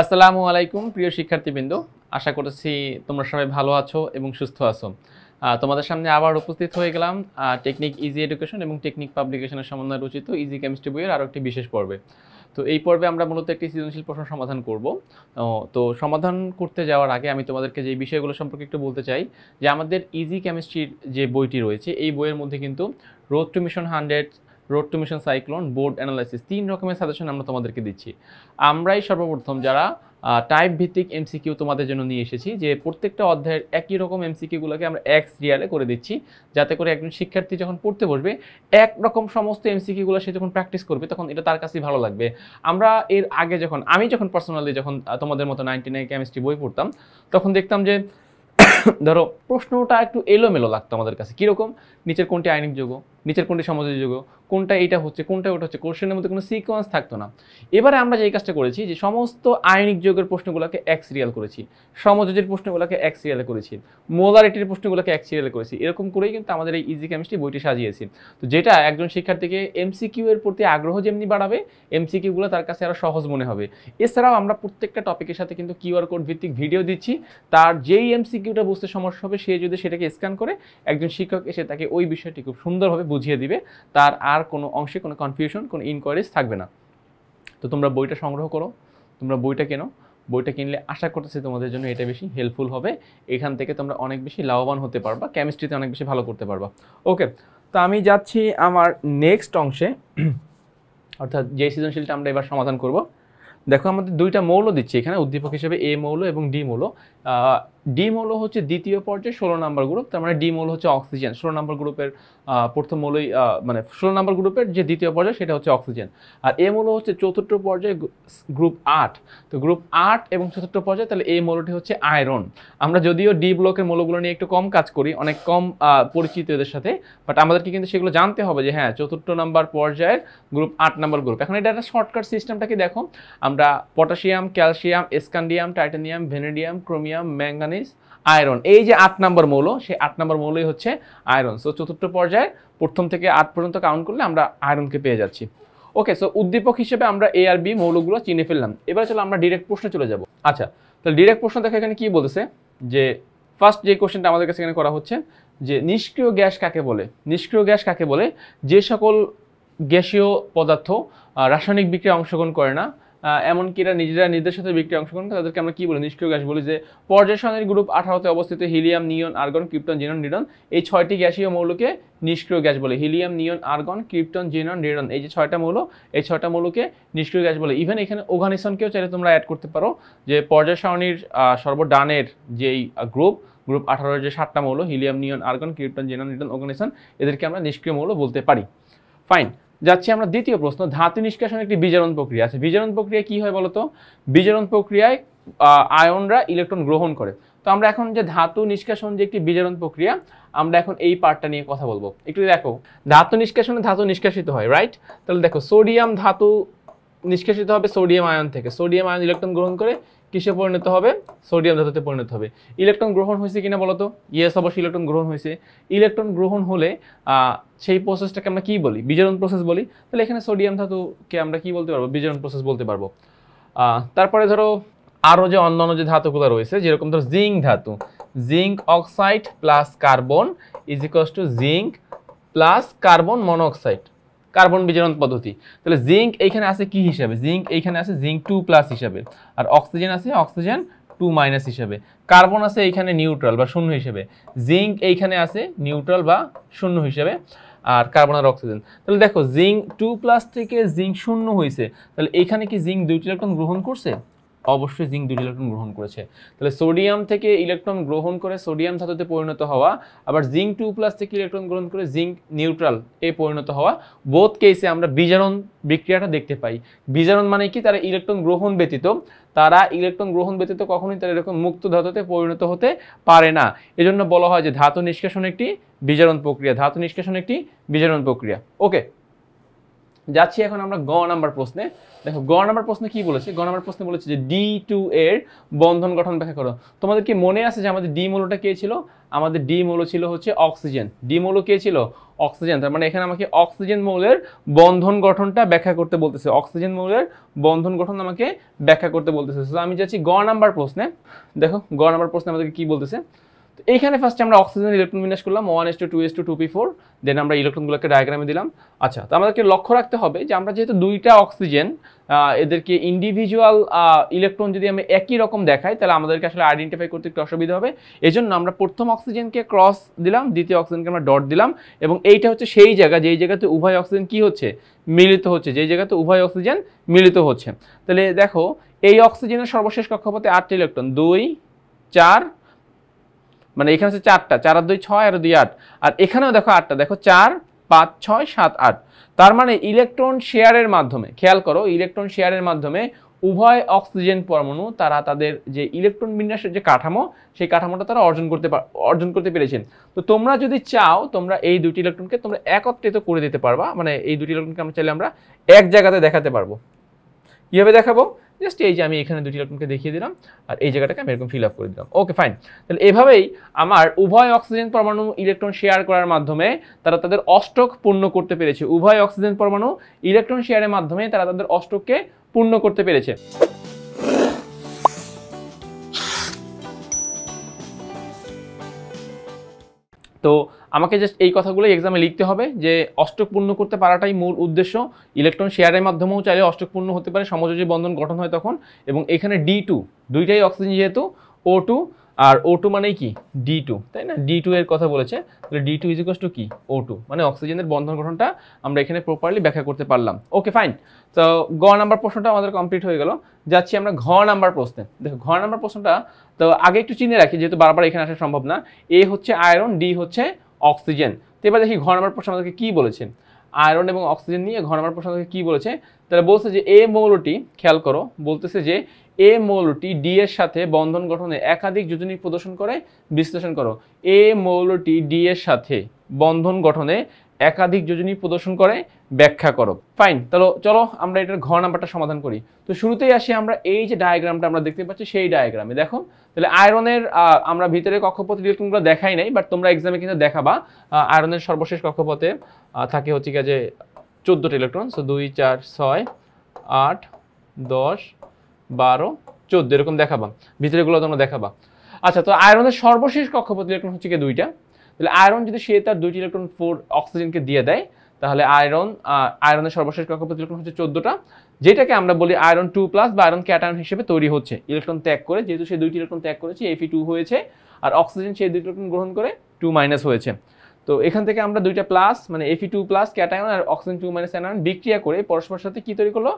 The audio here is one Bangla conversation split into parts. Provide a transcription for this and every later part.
আসসালামু আলাইকুম প্রিয় শিক্ষার্থীবৃন্দ, আশা করছি তোমরা সবাই ভালো আছো এবং সুস্থ আছো। তোমাদের সামনে আবার উপস্থিত হয়ে গেলাম টেকনিক ইজি এডুকেশন এবং টেকনিক পাবলিকেশনের সমন্বয়ে রচিত ইজি কেমিস্ট্রি বইয়ের আরও একটি বিশেষ পর্বে। তো এই পর্বে আমরা মূলত একটি সৃজনশীল প্রশ্ন সমাধান করব। তো সমাধান করতে যাওয়ার আগে আমি তোমাদেরকে যে বিষয়গুলো সম্পর্কে একটু বলতে চাই যে আমাদের ইজি কেমিস্ট্রির যে বইটি রয়েছে এই বইয়ের মধ্যে কিন্তু road two mission 100, road two mission cyclone, board analysis 3 রকমের সাজেশন আমরা তোমাদেরকে দিচ্ছি। আমরাই সর্বপ্রথম যারা টাইপ ভিত্তিক এমসিকিউ তোমাদের জন্য নিয়ে এসেছি, যে প্রত্যেকটা অধ্যায়ের একই রকম এমসিকিউগুলোকে আমরা এক্স রিয়ালে করে দিচ্ছি, যাতে করে একজন শিক্ষার্থী যখন পড়তে বসবে একরকম সমস্ত এমসিকিউগুলো সে যখন প্র্যাকটিস করবে তখন এটা তার কাছেই ভালো লাগবে। আমরা এর আগে আমি যখন পার্সোনালি তোমাদের মতো 99 কেমিস্ট্রি বই পড়তাম তখন দেখতাম যে ধরো প্রশ্নটা একটু এলোমেলো লাগতো আমাদের কাছে। কীরকম? নিচের কোনটি আইনিক যৌগ, নিচের কোনটি সমযোজী যৌগ, কোনটা এটা হচ্ছে, কোনটা ওটা হচ্ছে, কোশ্চেনের মধ্যে কোনো সিকোয়েন্স থাকতো না। এবারে আমরা যে কাজটা করেছি যে সমস্ত আয়নিক যৌগের প্রশ্নগুলোকে এক্স রিয়াল করেছি, সমযোজীর প্রশ্নগুলোকে এক্স রিয়ালে করেছি, মোলারিটির প্রশ্নগুলোকে এক্স রিয়ালে করেছি। এরকম করেই কিন্তু আমাদের এই ইজি কেমিস্ট্রি বইটি সাজিয়েছি। তো যেটা একজন শিক্ষার্থীকে এমসিকিউ এর প্রতি আগ্রহ যেমনি বাড়াবে, এমসিকিউগুলো তার কাছে আরও সহজ মনে হবে। এছাড়াও আমরা প্রত্যেকটা টপিকের সাথে কিন্তু কিউআর কোড ভিত্তিক ভিডিও দিচ্ছি। তার যেই এমসিকিউটা বুঝতে সমস্যা হবে সে যদি সেটাকে স্ক্যান করে একজন শিক্ষক এসে তাকে ওই বিষয়টি খুব সুন্দরভাবে বুঝিয়ে দিবে, তার আর কোনো অংশে কোনো কনফিউশন, কোনো ইনকোয়ারিজ থাকবে না। তো তোমরা বইটা সংগ্রহ করো, তোমরা বইটা কেনো। বইটা কিনলে আশা করতেছি তোমাদের জন্য এটা বেশি হেল্পফুল হবে। এখান থেকে তোমরা অনেক বেশি লাভবান হতে পারবা, কেমিস্ট্রিতে অনেক বেশি ভালো করতে পারবা। ওকে, তো আমি যাচ্ছি আমার নেক্সট অংশে, অর্থাৎ যে সৃজনশীলটা আমরা এবার সমাধান করব। দেখো আমাদের দুইটা মৌল দিচ্ছে এখানে উদ্দীপক হিসেবে, এ মৌল এবং ডি মৌল। ডি মৌল হচ্ছে দ্বিতীয় পর্যায়ে 16 নম্বর গ্রুপ, তার মানে ডি মৌল হচ্ছে অক্সিজেন। 16 নম্বর গ্রুপের প্রথম মৌলই মানে 16 নম্বর গ্রুপের যে দ্বিতীয় পর্যায় সেটা হচ্ছে অক্সিজেন। আর এ মৌল হচ্ছে চতুর্থ পর্যায়ে, গ্রুপ 8। তো গ্রুপ 8 এবং চতুর্থ পর্যায়ে, তাহলে এই মৌলটি হচ্ছে আয়রন। আমরা যদিও ডি ব্লকের মৌলগুলো নিয়ে একটু কম কাজ করি, অনেক কম পরিচিত এদের সাথে, বাট আমাদেরকে কিন্তু সেগুলো জানতে হবে যে হ্যাঁ চতুর্থ নম্বর পর্যায়ের গ্রুপ 8 নম্বর গ্রুপ। এখন এটা একটা শর্টকাট সিস্টেমটাকে দেখো, আমরা potassium, calcium, scandium, titanium, vanadium, chromium, manganese, iron, এই যে 8 নম্বর মৌল, সেই 8 নম্বর মৌলই হচ্ছে আয়রন। সো চতুর্থ পর্যায়ে প্রথম থেকে 8 পর্যন্ত কাউন্ট করলে আমরা আয়রনকে পেয়ে যাচ্ছি। ওকে, সো উদ্দীপক হিসেবে আমরা এ আর বি মৌলগুলো চিনে ফেললাম। এবার চলো আমরা ডিরেক্ট প্রশ্নে চলে যাব। আচ্ছা, তাহলে ডিরেক্ট প্রশ্ন দেখো এখানে কি বলতেছে, যে ফার্স্ট যে কোশ্চেনটা আমাদের কাছে এখানে করা হচ্ছে যে নিষ্ক্রিয় গ্যাস কাকে বলে। নিষ্ক্রিয় গ্যাস কাকে বলে? যে সকল গ্যাসীয় পদার্থ রাসায়নিক বিক্রিয়ায় অংশগ্রহণ করে না, এমনকি এরা নিজেরা নিজেদের সাথে বিক্রিয়া অংশগ্রহণ করে, তাদেরকে আমরা কি বলি? নিষ্ক্রিয় গ্যাস বলি। যে পর্যায় সারণীর গ্রুপ 18তে অবস্থিত হিলিয়াম, নিয়ন, আর্গন, ক্রিপ্টন, জিনন, নিডন, এই 6টি গ্যাসীয় মৌলকে নিষ্ক্রিয় গ্যাস বলে। হিলিয়াম, নিয়ন, আর্গন, ক্রিপ্টন, জিনন, নিডন, এই যে 6টা মৌল, এই 6টা মৌলকে নিষ্ক্রিয় গ্যাস বলে। ইভেন এখানে ওগানিসনকেও চাইলে তোমরা অ্যাড করতে পারো, যে পর্যায় সারণীর সর্বডানের যেই গ্রুপ 18-এর যে 7টা মৌল, হিলিয়াম, নিয়ন, আর্গন, ক্রিপ্টন, জিনন, নিডন, ওগানিসন, এদেরকে আমরা নিষ্ক্রিয় মৌল বলতে পারি। ফাইন, যাচ্ছি আমরা দ্বিতীয় প্রশ্ন। ধাতু নিষ্কাশন একটি বিজারণ প্রক্রিয়া আছে। বিজারণ প্রক্রিয়া কি হয় বলতো? বিজারণ প্রক্রিয়ায় আয়নরা ইলেকট্রন গ্রহণ করে। তো আমরা এখন যে ধাতু নিষ্কাশন যে একটি বিজারণ প্রক্রিয়া, আমরা এখন এই পার্টটা নিয়ে কথা বলবো। একটু দেখো, ধাতু নিষ্কাশনে ধাতু নিষ্কাশিত হয়, রাইট? তাহলে দেখো সোডিয়াম ধাতু নিষ্কাশিত হবে সোডিয়াম আয়ন থেকে। সোডিয়াম আয়ন ইলেকট্রন গ্রহণ করে কিসে পরিণত হবে? সোডিয়াম ধাতুতে পরিণত হবে। ইলেকট্রন গ্রহণ হয়েছে কিনা বলতো? ইয়েস, অবশ্যই ইলেকট্রন গ্রহণ হয়েছে। ইলেকট্রন গ্রহণ হলে সেই প্রসেসটাকে আমরা কি বলি? বিজারণ প্রসেস বলি। তাহলে এখানে সোডিয়াম ধাতুকে আমরা কি বলতে পারবো? বিজারণ প্রসেস বলতে পারবো। তারপরে ধরো আরও যে অন্যান্য যে ধাতুগুলো রয়েছে, যেরকম ধরো জিঙ্ক ধাতু, zinc oxide plus carbon is equals to zinc plus carbon monoxide, carbon বিজারণ পদ্ধতি। তাহলে জিঙ্ক এইখানে আছে কি হিসাবে? জিঙ্ক এইখানে আছে জিঙ্ক 2+ হিসাবে, আর অক্সিজেন আছে অক্সিজেন 2- হিসাবে। কার্বন আছে এইখানে নিউট্রাল বা শূন্য হিসেবে, জিঙ্ক এইখানে আছে নিউট্রাল বা শূন্য হিসেবে, আর কার্বন আর অক্সিজেন। তাহলে দেখো জিঙ্ক 2+ থেকে জিঙ্ক 0 হয়েছে, তাহলে এইখানে কি জিঙ্ক 2টি ইলেকট্রন গ্রহণ করছে? অবশ্যই জিঙ্ক 2টি ইলেকট্রন গ্রহণ করেছে। তাহলে সোডিয়াম থেকে ইলেকট্রন গ্রহণ করে সোডিয়াম ধাতুতে পরিণত হওয়া, আবার জিঙ্ক 2+ থেকে ইলেকট্রন গ্রহণ করে জিঙ্ক নিউট্রাল এ পরিণত হওয়া, বোথ কেসে আমরা বিজারণ বিক্রিয়াটা দেখতে পাই। বিজারণ মানে কি? তারা ইলেকট্রন গ্রহণ ব্যতীত কখনোই তারা এরকম মুক্ত ধাতুতে পরিণত হতে পারে না। এজন্য বলা হয় যে ধাতু নিষ্কাশন একটি বিজারণ প্রক্রিয়া। ধাতু নিষ্কাশন একটি বিজারণ প্রক্রিয়া। ওকে, যাচ্ছি এখন আমরা গ নাম্বার প্রশ্নে। দেখো গ নাম্বার প্রশ্নে কি বলেছে, গ নাম্বার প্রশ্নে বলেছে যে D2 এর বন্ধন গঠন ব্যাখ্যা করো। তোমাদের কি মনে আছে যে আমাদের ডি মৌলটা কে ছিল? আমাদের ডি মৌল ছিল হচ্ছে অক্সিজেন। ডি মৌল কে ছিল? অক্সিজেন। তার মানে এখানে আমাকে অক্সিজেন মৌলের বন্ধন গঠনটা ব্যাখ্যা করতে বলতেছে, অক্সিজেন মৌলের বন্ধন গঠন আমাকে ব্যাখ্যা করতে বলতেছে। তো আমি যাচ্ছি গ নাম্বার প্রশ্নে। দেখো গ নাম্বার প্রশ্নে আমাদেরকে কি বলতেছে, তো এইখানে ফার্স্টে আমরা অক্সিজেন ইলেকট্রন বিন্যাস করলাম 1s2 2s2 2p4, দেন আমরা ইলেকট্রনগুলোকে ডায়াগ্রামে দিলাম। আচ্ছা, তো আমাদেরকে লক্ষ্য রাখতে হবে যে আমরা যেহেতু দুইটা অক্সিজেন, এদেরকে ইন্ডিভিজুয়াল ইলেকট্রন যদি আমি একই রকম দেখাই তাহলে আমাদেরকে আসলে আইডেন্টিফাই করতে একটু অসুবিধা হবে। এজন্য আমরা প্রথম অক্সিজেনকে ক্রস দিলাম, দ্বিতীয় অক্সিজেনকে আমরা ডট দিলাম, এবং এইটা হচ্ছে সেই জায়গা যেই জায়গাতে উভয় অক্সিজেন কি হচ্ছে? মিলিত হচ্ছে, যেই জায়গাতে উভয় অক্সিজেন মিলিত হচ্ছে। তাহলে দেখো এই অক্সিজেনের সর্বশেষ কক্ষপথে 8টা ইলেকট্রন, 2 4, মানে এখানে হচ্ছে 4টা, 4 আর 2 6 আর 2 8, আর এখানেও দেখো 8টা, দেখো 4 5 6 7 8। তার মানে ইলেকট্রন শেয়ারের মাধ্যমে, খেয়াল করো, ইলেকট্রন শেয়ারের মাধ্যমে উভয় অক্সিজেন পরমাণু তারা তাদের যে ইলেকট্রন বিন্যাসের যে কাঠামো, সেই কাঠামোটা তারা অর্জন করতে পেরেছেন। তো তোমরা যদি চাও তোমরা এই দুটি ইলেকট্রনকে তোমরা একত্রিত করে দিতে পারবা, মানে এই দুটি ইলেকট্রনকে আমরা চাইলে আমরা এক জায়গাতে দেখাতে পারবো। কীভাবে দেখাবো? জাস্ট এই যে আমি এখানে দুটি ইলেকট্রনকে দেখিয়ে দিলাম আর এই জায়গাটাকে আমি এরকম ফিল আপ করে দিলাম। Okay fine. তাহলে এভাবেই আমার উভয় অক্সিজেন পরমাণু ইলেকট্রন শেয়ার করার মাধ্যমে তারা তাদের অষ্টক পূর্ণ করতে পেরেছে। উভয় অক্সিজেন পরমাণু ইলেকট্রন শেয়ারের মাধ্যমে তারা তাদের অষ্টককে পূর্ণ করতে পেরেছে। তো আমাকে জাস্ট এই কথাগুলো এক্সামে লিখতে হবে যে অষ্টক পূর্ণ করতে পারাটাই মূল উদ্দেশ্য। ইলেকট্রন শেয়ারের মাধ্যমেও চাইলে অষ্টক পূর্ণ হতে পারে, সমযোজী বন্ধন গঠন হয় তখন। এবং এখানে D2, দুইটাই অক্সিজেন যেহেতু, O2, আর O2 মানেই কি? D2, তাই না? D2 এর কথা বলেছে, তাহলে D2 ইজ ইকুয়ালস টু কি? O2, মানে অক্সিজেনের বন্ধন গঠনটা আমরা এখানে প্রপারলি ব্যাখ্যা করতে পারলাম। Okay fine. তো গ নাম্বার প্রশ্নটা আমাদের কমপ্লিট হয়ে গেল। যাচ্ছি আমরা ঘ নাম্বার প্রশ্নে। দেখো ঘ নাম্বার প্রশ্নটা তো আগে একটু চিনে রাখি, যেহেতু বারবার এখানে আসা সম্ভব না। এ হচ্ছে আয়রন, ডি হচ্ছে অক্সিজেন। তো এবার দেখি ঘ নাম্বার প্রশ্ন আমাদেরকে কি বলেছে। আয়রন এবং অক্সিজেন নিয়ে ঘ নাম্বার প্রশ্ন আমাদেরকে কি বলেছে। তাহলে বলছে যে এ মৌলটি, খেয়াল করো, বলতেছে যে এ মৌলটি ডি এর সাথে বন্ধন গঠনে একাধিক যোজনী প্রদর্শন করে বিশ্লেষণ করো। এ মৌলটি ডি এর সাথে বন্ধন গঠনে একাধিক যোজনী প্রদর্শন করে ব্যাখ্যা করো। ফাইন, তাহলে চলো আমরা এটার ঘ নাম্বারটা সমাধান করি। তো শুরুতেই আসি আমরা এই যে ডায়াগ্রামটা আমরা দেখতে পাচ্ছি সেই ডায়াগ্রামে। দেখো তাহলে আয়রনের আমরা ভিতরে কক্ষপথের ইলেকট্রনগুলো দেখাই নাই, বাট তোমরা এক্সামে কিন্তু দেখাবা। আয়রনের সর্বশেষ কক্ষপথে থাকে হচ্ছে কি যে 14টা ইলেকট্রন। সো 2 4 6 8 10 12 14 এরকম দেখাবা, ভিতরেগুলো তোমরা দেখাবা। আচ্ছা, তো আয়রনের সর্বশেষ কক্ষপথ ইলেকট্রন হচ্ছে কি 2টা। তাহলে আয়রন যদি সে তার 2টি ইলেকট্রন 4 অক্সিজেনকে দিয়ে দেয়, তাহলে আয়রনের সর্বশেষ কক্ষপথ ইলেকট্রন হচ্ছে 14টা, যেটাকে আমরা বলি আয়রন 2+ বা আয়রন ক্যাটায়ন হিসেবে তৈরি হচ্ছে ইলেকট্রন ত্যাগ করে। যেহেতু সে 2টি ইলেকট্রন ত্যাগ করেছে, Fe2 হয়েছে, আর অক্সিজেন সেই 2টি ইলেকট্রন গ্রহণ করে 2- হয়েছে। তো এখান থেকে আমরা 2টা প্লাস মানে Fe2+ ক্যাটায়ন আর অক্সিজেন 2- আয়ন বিক্রিয়া করে পরস্পরের সাথে কি তৈরি করলো?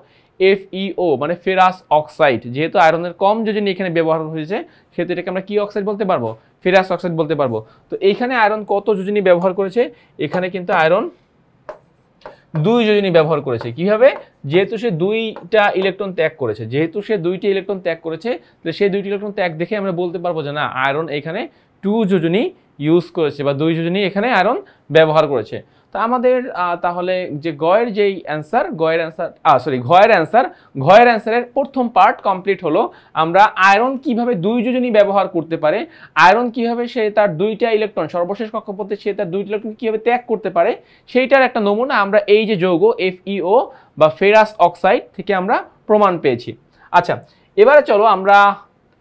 FeO, মানে ফেরাস অক্সাইড। যেহেতু আয়রনের কম যোজনী এখানে ব্যবহার হয়েছে, সেহেতু এটাকে আমরা কি অক্সাইড বলতে পারবো? ফেরাস অক্সাইড বলতে পারবো। তো এইখানে আয়রন কত যোজনী ব্যবহার করেছে? এখানে কিন্তু আয়রন 2 যোজনী ব্যবহার করেছে। কিভাবে? যেহেতু সে 2টা ইলেকট্রন ত্যাগ করেছে, যেহেতু সে 2টি ইলেকট্রন ত্যাগ করেছে, তাহলে সেই 2টি ইলেকট্রন ত্যাগ দেখে আমরা বলতে পারবো যে না, আয়রন এখানে 2 যোজনী ইউজ করেছে বা 2 যোজনী এখানে আয়রন ব্যবহার করেছে। তো আমাদের তাহলে যে ঘয়ের অ্যান্সারের প্রথম পার্ট কমপ্লিট হলো। আমরা আয়রন কিভাবে 2 যোজনী ব্যবহার করতে পারে, আয়রন কিভাবে সে তার 2টা ইলেকট্রন সর্বশেষ কক্ষপথে সে তার 2টি ইলেকট্রন কিভাবে ত্যাগ করতে পারে, সেইটার একটা নমুনা আমরা এই যে যৌগ FeO বা ফেরাস অক্সাইড থেকে আমরা প্রমাণ পেয়েছি। আচ্ছা, এবারে চলো আমরা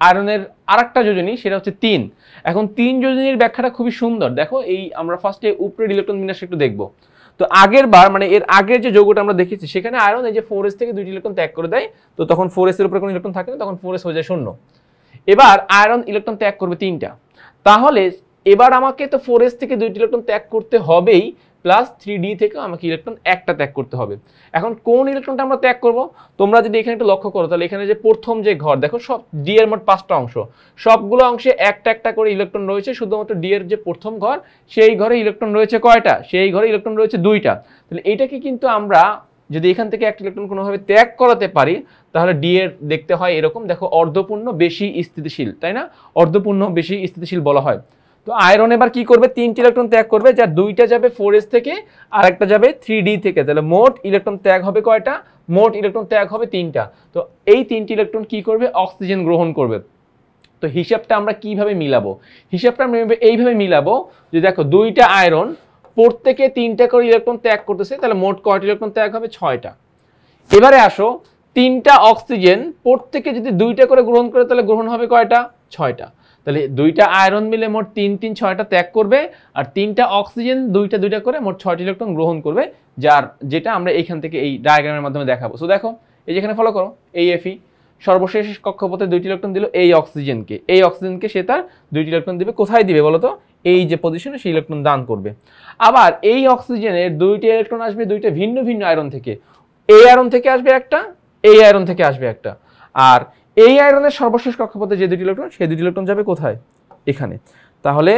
আয়রনের আরেকটা যোজনী, সেটা হচ্ছে 3। এখন 3 যোজনীর ব্যাখ্যাটা খুবই সুন্দর। দেখো এই আমরা ফার্স্টে উপরের ইলেকট্রন বিন্যাস একটু দেখবো। তো আগের বার মানে এর আগের যে যৌগটা আমরা দেখেছি, সেখানে আয়রন এই যে 4s থেকে 2টি ইলেকট্রন ত্যাগ করে দেয়, তো তখন 4s এর উপরে কোনো ইলেকট্রন থাকে না, তখন 4s হয়ে যায় 0। এবার আয়রন ইলেকট্রন ত্যাগ করবে 3টা। তাহলে এবার আমাকে তো 4s থেকে 2টি ইলেকট্রন ত্যাগ করতে হবেই, প্লাস 3d থেকে আমাকে ইলেকট্রন একটা ত্যাগ করতে হবে। এখন কোন ইলেকট্রনটা আমরা ত্যাগ করব? তোমরা যদি এখানে একটু লক্ষ্য করো, তাহলে এখানে যে প্রথম যে ঘর, দেখো সব ডি এর মোট 5টা অংশ, সবগুলো অংশে একটা একটা করে ইলেকট্রন রয়েছে। শুধুমাত্র ডি এর যে প্রথম ঘর, সেই ঘরে ইলেকট্রন রয়েছে কয়টা? সেই ঘরে ইলেকট্রন রয়েছে 2টা। তাহলে এটাকে কিন্তু আমরা যদি এখান থেকে একটা ইলেকট্রন কোনোভাবে ত্যাগ করাতে পারি, তাহলে ডি এর দেখতে হয় এরকম। দেখো অর্ধপূর্ণ বেশি স্থিতিশীল, তাই না? অর্ধপূর্ণ বেশি স্থিতিশীল বলা হয়। তো আয়রন এবার কি করবে, 3টি ইলেকট্রন ত্যাগ করবে, যার 2টা যাবে 4s থেকে আর একটা যাবে 3d থেকে। তাহলে মোট ইলেকট্রন ত্যাগ হবে কয়টা, মোট ইলেকট্রন ত্যাগ হবে 3টা। তো এই 3টি ইলেকট্রন কি করবে, অক্সিজেন গ্রহণ করবে। তো হিসাবটা আমরা কিভাবে মিলাবো, হিসাবটা আমরা এইভাবে মিলাবো যে দেখো 2টা আয়রন প্রত্যেকে 3টা করে ইলেকট্রন ত্যাগ করতেছে, তাহলে মোট কয়টা ইলেকট্রন ত্যাগ হবে, 6টা। এবারে আসো 3টা অক্সিজেন প্রত্যেকে যদি 2টা করে গ্রহণ করে তাহলে গ্রহণ হবে কয়টা, 6টা। তাহলে 2টা আয়রন মিলে মোট 3 3 6টা ত্যাগ করবে, আর 3টা অক্সিজেন 2টা করে মোট 6টি ইলেকট্রন গ্রহণ করবে, যেটা আমরা এইখান থেকে এই ডায়াগ্রামের মাধ্যমে দেখাবো। সো দেখো এই যেখানে ফলো করো, এই Fe সর্বশেষ কক্ষপথে 2টি ইলেকট্রন দিল এই অক্সিজেনকে সে তার 2টি ইলেকট্রন দিবে, কোথায় দিবে বলো তো, এই যে পজিশনে সেই ইলেকট্রন দান করবে। আবার এই অক্সিজেনের 2টি ইলেকট্রন আসবে 2টা ভিন্ন ভিন্ন আয়রন থেকে, এই আয়রন থেকে আসবে একটা, এই আয়রন থেকে আসবে একটা, আর এই আয়রনের সর্বশেষ কক্ষপথে যে 2টি ইলেকট্রন সেই 2টি ইলেকট্রন যাবে কোথায়, এখানে। তাহলে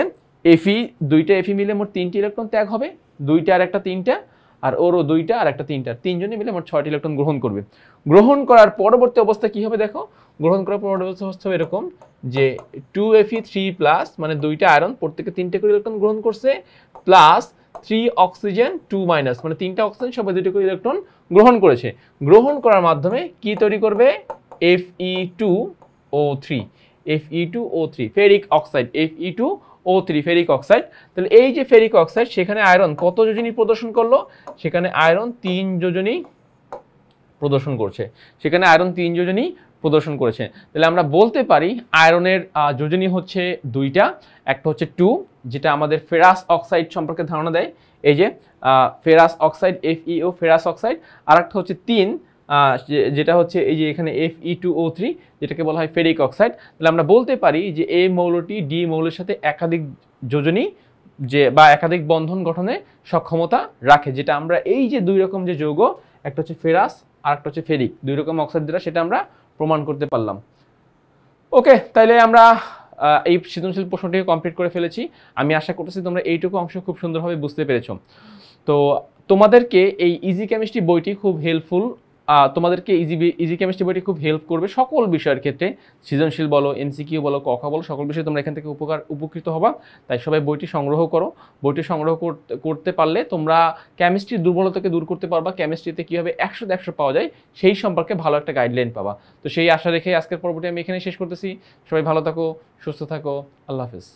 Fe 2টা Fe মিলে মোট 3টি ইলেকট্রন ত্যাগ হবে, 2টা আর একটা 3টা, আর ওরও 2টা আর একটা 3টা, তিনজনে মিলে মোট 6টি ইলেকট্রন গ্রহণ করবে। গ্রহণ করার পরবর্তী অবস্থা কি হবে দেখো, গ্রহণ করার পরবর্তী অবস্থা হবে এরকম যে 2Fe3+ মানে 2টা আয়রন প্রত্যেকে 3টে করে ইলেকট্রন গ্রহণ করছে, প্লাস 3 অক্সিজেন 2- মানে 3টা অক্সিজেন সবাই 2টি করে ইলেকট্রন গ্রহণ করেছে। গ্রহণ করার মাধ্যমে কি তৈরি করবে, Fe2O3 ferric oxide, Fe2O3 ferric oxide. তাহলে এই যে ফেরিক অক্সাইড, সেখানে আয়রন কত যোজনী প্রদর্শন করলো, সেখানে আয়রন 3 যোজনী প্রদর্শন করছে, সেখানে আয়রন 3 যোজনী প্রদর্শন করেছে। তাহলে আমরা বলতে পারি আয়রনের যোজনী হচ্ছে 2টা, একটা হচ্ছে 2 যেটা আমাদের ফেরাস অক্সাইড সম্পর্কে ধারণা দেয়, এই যে ferrous oxide FeO ferrous oxide, আর একটা হচ্ছে 3 যেটা হচ্ছে এই যে এখানে Fe2O3 যেটাকে বলা হয় ফেরিক অক্সাইড। তাহলে আমরা বলতে পারি যে এই মৌলটি ডি মৌলের সাথে একাধিক যোজনী বা একাধিক বন্ধন গঠনে সক্ষমতা রাখে, যেটা আমরা এই যে 2 রকম যে যৌগ, একটা হচ্ছে ফেরাস আর একটা হচ্ছে ফেরিক, 2 রকম অক্সাইড দ্বারা সেটা আমরা প্রমাণ করতে পারলাম। ওকে, তাইলে আমরা এই সৃজনশীল প্রশ্নটিকে কমপ্লিট করে ফেলেছি। আমি আশা করতেছি তোমরা এইটুকু অংশ খুব সুন্দরভাবে বুঝতে পেরেছো। তো তোমাদেরকে এই ইজি কেমিস্ট্রি বইটি খুব হেল্পফুল, তোমাদেরকে ইজি কেমিস্ট্রি বইটি খুব হেল্প করবে সকল বিষয়ের ক্ষেত্রে, সৃজনশীল বলো, এমসিকিউ বলো, ক বলো, সকল বিষয়ে তোমরা এখান থেকে উপকৃত হবা। তাই সবাই বইটি সংগ্রহ করো। বইটি সংগ্রহ করতে পারলে তোমরা কেমিস্ট্রির দুর্বলতাকে দূর করতে পারবা, কেমিস্ট্রিতে কীভাবে 100 100 পাওয়া যায় সেই সম্পর্কে ভালো একটা গাইডলাইন পাবা। তো সেই আশা রেখে আজকের পর্বটি আমি এখানে শেষ করতেছি। সবাই ভালো থাকো, সুস্থ থাকো, আল্লাহ হাফেজ।